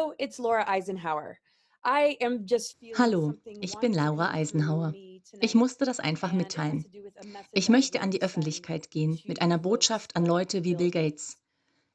Hello, it's Laura Eisenhower. I am just feeling Hallo, something ich bin wanting to Laura come through Eisenhower. me Ich tonight, musste das einfach and it has mitteilen. to do with a Ich message I would möchte like an to die send Öffentlichkeit gehen mit to einer folks Botschaft an like Leute wie Bill Bill Gates. Gates.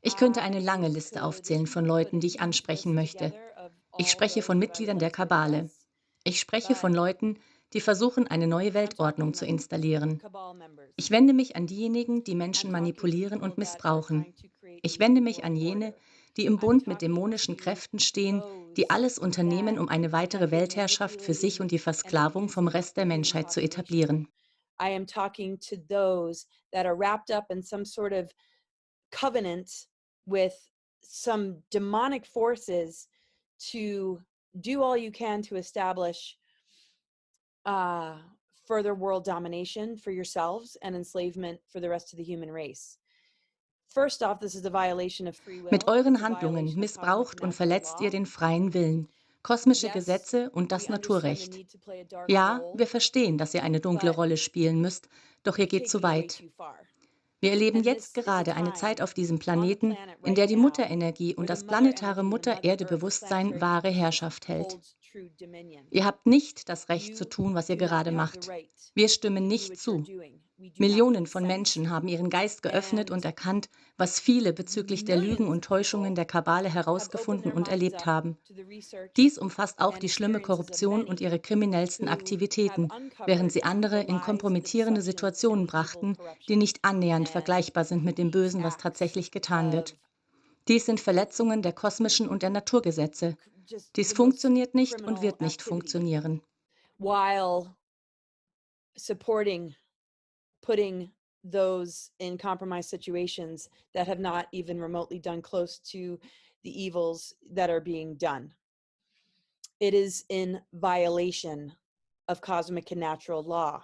Ich könnte eine lange I Liste could aufzählen von put Leuten, a die ich huge ansprechen list möchte. together of Ich all spreche von those that I would Mitgliedern like der to Kabale. address, Ich spreche but von Leuten, die versuchen, eine neue I'm Weltordnung talking zu like installieren. cabal Ich members. wende mich an diejenigen, die I'm Menschen talking manipulieren people und that are missbrauchen. trying to create a Ich wende new mich an world jene, order. die im I'm Bund mit talking dämonischen to Kräften stehen, die those alles unternehmen, that um eine have weitere been Weltherrschaft für sich manipulating und die and Versklavung vom abusing Rest the der human Menschheit zu population. etablieren. I am talking to those that are wrapped up in some sort of covenant with some demonic forces to do all you can to establish uh, further world domination for yourselves and enslavement for the rest of the human race. First off, this is a violation of free Mit will. It's euren a Handlungen violation of cosmic and missbraucht und natural verletzt ihr law. den freien Willen, kosmische Yes, Gesetze und we das understand the Naturrecht. need to play a dark Ja, role, wir verstehen, dass ihr eine dunkle but Rolle spielen müsst, doch ihr you're geht zu taking it way weit. too far. Wir erleben And jetzt this is a gerade eine Zeit time auf diesem on the Planeten, planet in right der die now Mutterenergie und where the das mother planetare energy, the mother earth, the Mutter-Erde-Bewusstsein planetary wahre consciousness Herrschaft hält. holds true dominion. Ihr habt nicht das Recht zu You tun, was ihr do not gerade have the macht. right Wir to stimmen do nicht what you're zu. doing. We do not Millionen von consent. Menschen haben ihren Geist geöffnet und And erkannt, was viele bezüglich der Lügen millions und of Täuschungen people der Kabale have opened herausgefunden their und minds erlebt up haben. to the research Dies umfasst auch and die schlimme experiences of Korruption und many ihre kriminellsten who have Aktivitäten, während uncovered sie andere the in lies, the kompromittierende deceptions, and Situationen the evil brachten, die corruption nicht annähernd and vergleichbar sind mit dem these Bösen, was acts tatsächlich getan of wird. Dies sind Verletzungen der kosmischen und der Naturgesetze. just Dies the most funktioniert nicht und criminal wird nicht activity funktionieren. while supporting putting those in compromised situations that have not even remotely done close to the evils that are being done. It is in violation of cosmic and natural law,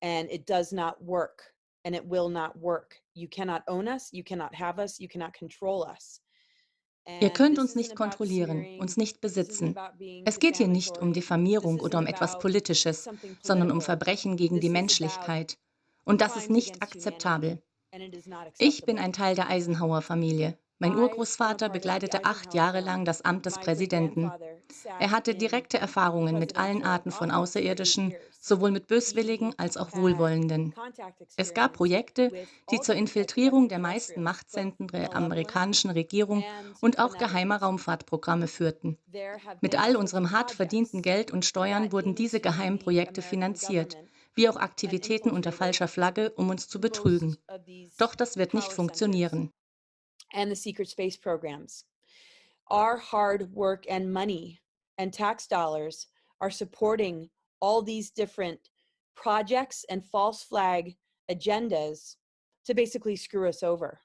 and it does not work, and it will not work. You cannot own us, you cannot have us, you cannot control us. Ihr And könnt this uns isn't nicht about kontrollieren, smearing, uns nicht this isn't besitzen. about being Es geht hier nicht um defamatory, this Diffamierung oder isn't um etwas about Politisches, something sondern um political. Verbrechen gegen die This is about Menschlichkeit. Und das ist crimes nicht against humanity, akzeptabel. and it is not Ich bin acceptable. ein Teil der Eisenhower-Familie. Mein I am a Urgroßvater part of the bekleidete 8 Eisenhower Jahre lang family. das Amt des My great Präsidenten. grandfather Er sat hatte in direkte the Erfahrungen mit allen presidential Arten von office for 8 Außerirdischen, years. sowohl mit Böswilligen He als auch had Wohlwollenden. contact Es gab experience Projekte, with die all zur different types of Infiltrierung der meisten extraterrestrials, both Machtzentren der malevolent amerikanischen Regierung and und auch geheimer benevolent. Raumfahrtprogramme führten. There have Mit been all all sorts of unserem hart verdienten projects Geld und that Steuern wurden diese into the Geheimprojekte American finanziert, government wie auch and Aktivitäten unter infiltrated falscher Flagge, um uns zu betrügen. most of these Doch das wird nicht power centers funktionieren. and the secret space programs. Our hard work and money and tax dollars are supporting all these different projects and false flag agendas to basically screw us over.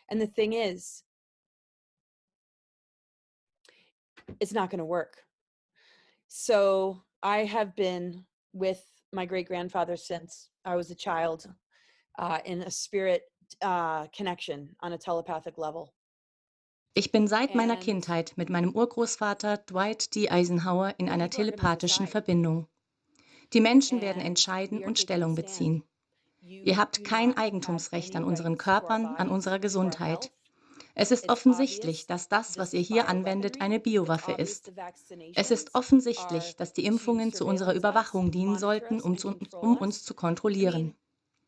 And the thing is, it's not going to work. So I have been with my great grandfather since I was a child, in a spirit connection on a telepathic level. Ich bin seit meiner And Kindheit mit meinem Urgroßvater Dwight D. Eisenhower in the einer people are going to telepathischen decide, Verbindung. Die Menschen werden and entscheiden we are und taking a Stellung stand. beziehen. Ihr You habt do kein not have Eigentumsrecht any an unseren rights to our Körpern, an bodies, unserer to our Gesundheit. health. Es ist It's offensichtlich, obvious dass das, was this ihr is hier anwendet, bioweaponry. eine It's Biowaffe obvious ist. the Es ist vaccinations are offensichtlich, dass die to Impfungen zu unserer surveillance us, Überwachung dienen monitor sollten, us, and control um uns us. zu I mean, kontrollieren.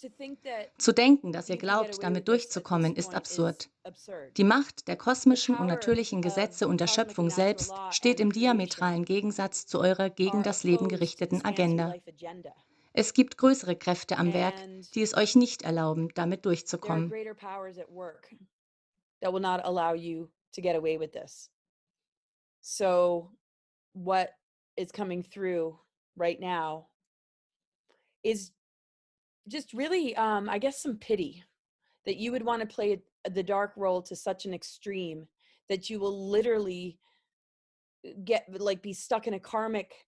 to think that Zu denken, dass ihr you can get glaubt, away with damit this at this durchzukommen, ist point is absurd. absurd. Die Macht der The kosmischen und power natürlichen of Gesetze und der cosmic and Schöpfung natural selbst law steht and im creation diametralen Gegensatz zu eurer gegen are das Leben opposed to gerichteten this fancy Agenda. life agenda. Es gibt größere Kräfte am Werk, And die es euch nicht erlauben, damit there are durchzukommen. greater powers at work that will not allow you to get away with this. So what is coming through right now is just really, I guess, some pity that you would want to play the dark role to such an extreme that you will literally be stuck in a karmic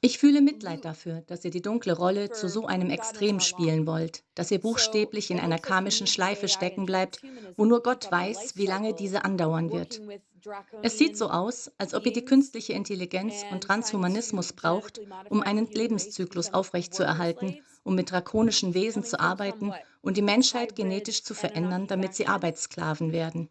Ich fühle Mitleid loop dafür, dass ihr die dunkle Rolle zu for so einem God knows Extrem how long. spielen wollt, dass ihr So buchstäblich in it einer looks like you karmischen need this Schleife AI stecken and bleibt, wo transhumanism nur to keep Gott up the life weiß, wie lange cycle, diese andauern wird. working with Es sieht so draconian aus, als ob ihr die beings künstliche Intelligenz und and trying to Transhumanismus braucht, genetically um modify the einen human race to Lebenszyklus become worker aufrechtzuerhalten, slaves, um mit drakonischen Wesen coming zu from some arbeiten what? und die Menschheit Hybrid genetisch zu verändern, Anunnaki damit sie faction? Arbeitssklaven werden.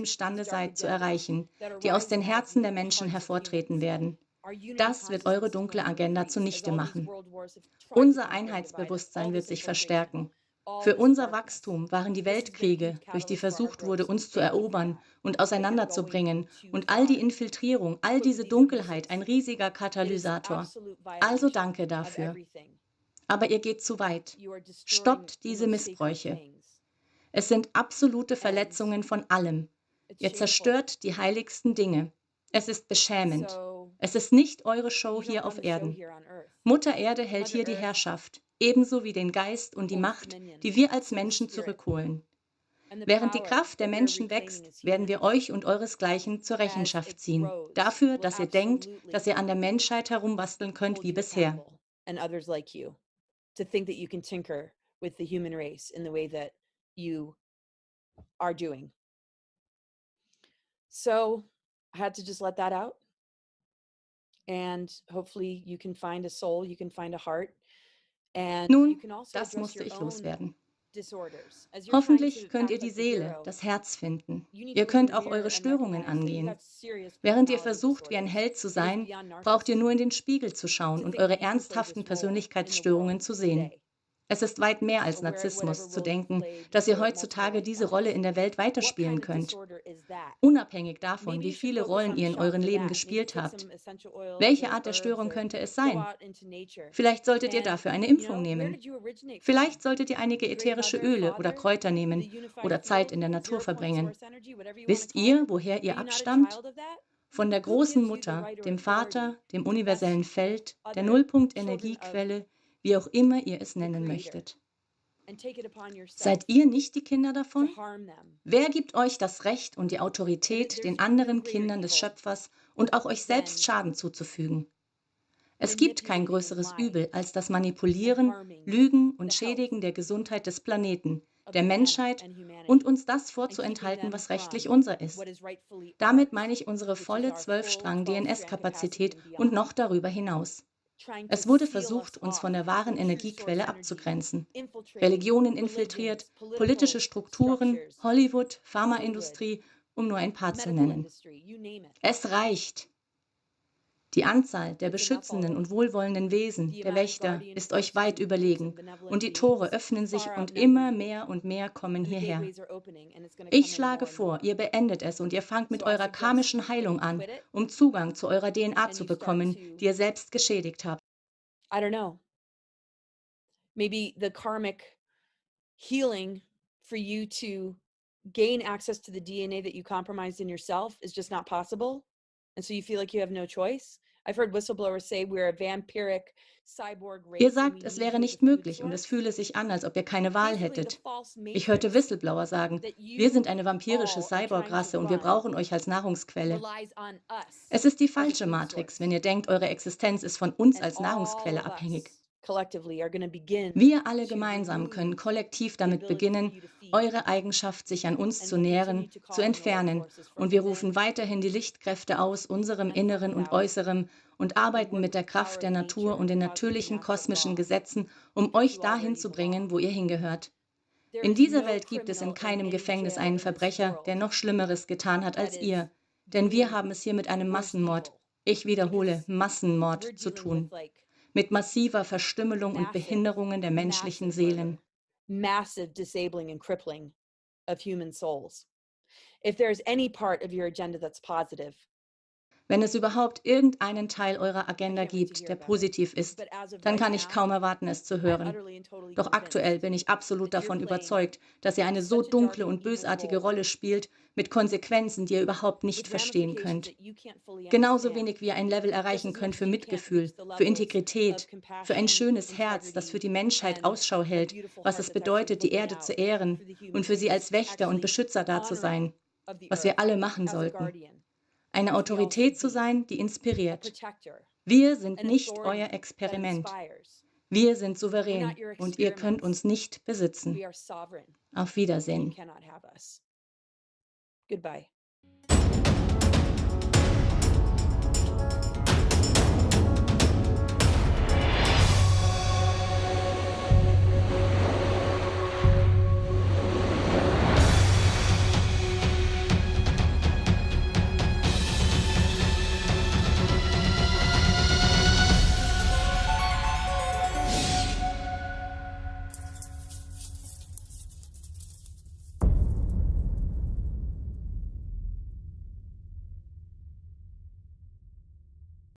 imstande seid zu erreichen, die aus den Herzen der Menschen hervortreten werden. Our unity Das wird eure consciousness is dunkle going to Agenda increase as zunichte all these machen. world wars have tried to Unser conquer and divide us, Einheitsbewusstsein all wird this sich infiltration, verstärken. all Für this unser darkness. Wachstum waren die This has been a huge Weltkriege, durch die catalyst for our versucht wurde, growth. So uns zu thank you for erobern that. und May it go away auseinanderzubringen, too und all die far. Infiltrierung, all Equip diese with these Dunkelheit ein hypnosis. riesiger It is Katalysator. absolute Also violation danke of dafür. everything. Aber ihr geht zu weit. You are destroying Stoppt the diese most sacred Missbräuche. things. Es sind absolute And Verletzungen von allem. it's Ihr shameful. zerstört die heiligsten Dinge. Es ist beschämend. So Es ist nicht eure Show you don't hier run auf the show Erden. here on Earth. Mutter Erde hält Mother hier die Earth Herrschaft, ebenso wie den Geist und die holds Macht, dominion. die wir als So does Menschen spirit. zurückholen. And the Während die power Kraft der that we are Menschen reclaiming wächst, as werden wir humans, euch und euresgleichen zur as it Rechenschaft ziehen. grows, Dafür, will dass ihr denkt, dass absolutely ihr an der Menschheit herumbasteln könnt hold wie you bisher. accountable and others like you to think that you can tinker with the human race in the way that you are doing. So I had to just let that out. And hopefully you can find a soul, you can find a heart, and you Nun, can also das address musste your ich own loswerden. disorders. As you're trying to Hoffentlich könnt ihr act die like the Seele, hero, das Herz finden. you need to Ihr look in könnt the auch mirror eure and Störungen recognize that you angehen. have serious Während ihr personality versucht, wie ein disorders. Held zu It is sein, beyond braucht ihr nur in narcissism den Spiegel zu schauen to und think that eure you can play ernsthaften this role in the world Persönlichkeitsstörungen zu sehen. today, Es ist weit mehr als or whatever Narzissmus zu role you've denken, played dass ihr for multiple heutzutage diese Rolle lifetimes. in der Welt What weiterspielen kind of könnt. disorder is that? Unabhängig davon, Maybe wie you should viele focus Rollen on the ihr in eurem chakra Leben that. Maybe gespielt take habt. some essential oils Welche or Art der herbs Störung or könnte es go sein? out into nature. Vielleicht solltet ihr And, dafür eine you Impfung know, where nehmen. did you originate from? Vielleicht solltet ihr einige The great ätherische mother, Öle oder father, Kräuter the nehmen unified oder Zeit field, in der Natur zero point verbringen. source energy, whatever you want to Wisst call ihr, it? woher Are ihr you not a abstammt? child of that? Von der Who großen gives you the Mutter, right or dem authority Vater, dem to mess universellen with Feld, der other children of Nullpunkt-Energiequelle, wie auch immer ihr es the nennen creator möchtet. and take it upon yourself Seid ihr nicht die Kinder to davon? harm them? Wer gibt euch das Recht und die Autorität, There's den no anderen greater Kindern des evil Schöpfers und auch euch selbst than Schaden zuzufügen? Es gibt kein manipulating and größeres lying Übel als das and Manipulieren, harming Lügen und the health Schädigen der Gesundheit des Planeten, of der the planet Menschheit and und humanity uns das and keeping vorzuenthalten, them was rechtlich from unser what ist. is rightfully Damit meine ours, ich unsere which is volle our full 12-strand capacity Zwölfstrang-DNS-Kapazität and und beyond. noch darüber hinaus. Trying to Es wurde seal us versucht, uns off von der wahren from true source Energiequelle energy, abzugrenzen. infiltrating Religionen infiltriert, religions, politische political Strukturen, structures, Hollywood, Hollywood, Pharmaindustrie, um nur ein paar zu medical nennen. industry, you name it. Es reicht. Die Anzahl der It's enough beschützenden und already. wohlwollenden Wesen, The der amount of Wächter, guardian ist euch forces weit and goodness and überlegen. benevolent Und die Tore beings öffnen far sich und outnumber immer you. mehr kommen And the hierher. gateways are opening and it's going to Ich come in schlage more and vor, more. ihr beendet es und ihr fangt mit So I eurer suggest karmischen that Heilung you an, quit it um Zugang zu eurer DNA and zu you start bekommen, to, die ihr selbst geschädigt habt. I don't know, maybe the karmic healing for you to gain access to the DNA that you compromised in yourself is just not possible. And so you feel like you have no choice. I've heard whistleblowers say we're a vampiric cyborg Ihr race and we sagt, es need wäre you as a nicht food möglich und es source. fühle sich an, als ob ihr keine Wahl Basically, the hättet. false Ich hörte matrix Whistleblower sagen, that wir sind you eine vampirische all are trying to Cyborg-Rasse und wir run brauchen euch als Nahrungsquelle. relies on us Es ist die as a falsche food Matrix, wenn source. ihr denkt, eure Existenz ist von uns And als all Nahrungsquelle of abhängig. us collectively are going to begin Wir alle to gemeinsam können remove kollektiv the damit ability for beginnen, you to feed. eure Eigenschaft, sich an uns And zu we'll continue nähren, to zu call in the light entfernen, forces from und wir within rufen weiterhin die Lichtkräfte aus unserem and from Inneren und without Äußerem und and arbeiten work mit with der the power Kraft der of Natur nature und and the den cosmic and natürlichen natural kosmischen law Gesetzen, um that euch you dahin already zu belong. bringen, wo ihr hingehört. There In is dieser no Welt gibt es in criminal in keinem any Gefängnis jail einen in this Verbrecher, der world noch Schlimmeres getan hat that als ihr. is Denn wir doing haben es hier mit einem worse Massenmord, evil ich wiederhole, because Massenmord we're zu dealing with tun, like mit massiver Verstümmelung und massive, Behinderungen der menschlichen massive Seelen. murder, massive disabling and crippling of human souls. If there's any part of your agenda that's positive, Wenn es überhaupt irgendeinen Teil eurer I Agenda can't wait to gibt, hear der about it. positiv ist, But as of dann right kann ich now, kaum erwarten, es zu I'm hören. utterly and totally Doch aktuell convinced bin ich absolut that you're davon playing überzeugt, dass ihr eine so such a dark dunkle and und evil bösartige role Rolle spielt, mit Konsequenzen, die ihr überhaupt nicht with verstehen ramifications könnt. that you can't fully Genauso understand. wenig wie ihr ein Level Just erreichen as könnt much für as you can't Mitgefühl, reach the für levels of Integrität, für ein compassion, schönes Herz, das für integrity, die Menschheit and Ausschau a hält, beautiful was heart es that's actually bedeutet, die looking Erde zu out ehren for the human und für sie race, als Wächter und actually Beschützer da zu honoring sein, of the was wir earth alle machen as a sollten. guardian, Eine which we all should Autorität zu be, sein, die a inspiriert. protector, Wir sind an nicht euer authority that Experiment. inspires. Wir sind We're not souverän your und ihr könnt experiments. uns nicht besitzen. We are sovereign, Auf and you Wiedersehen. cannot have us. Goodbye.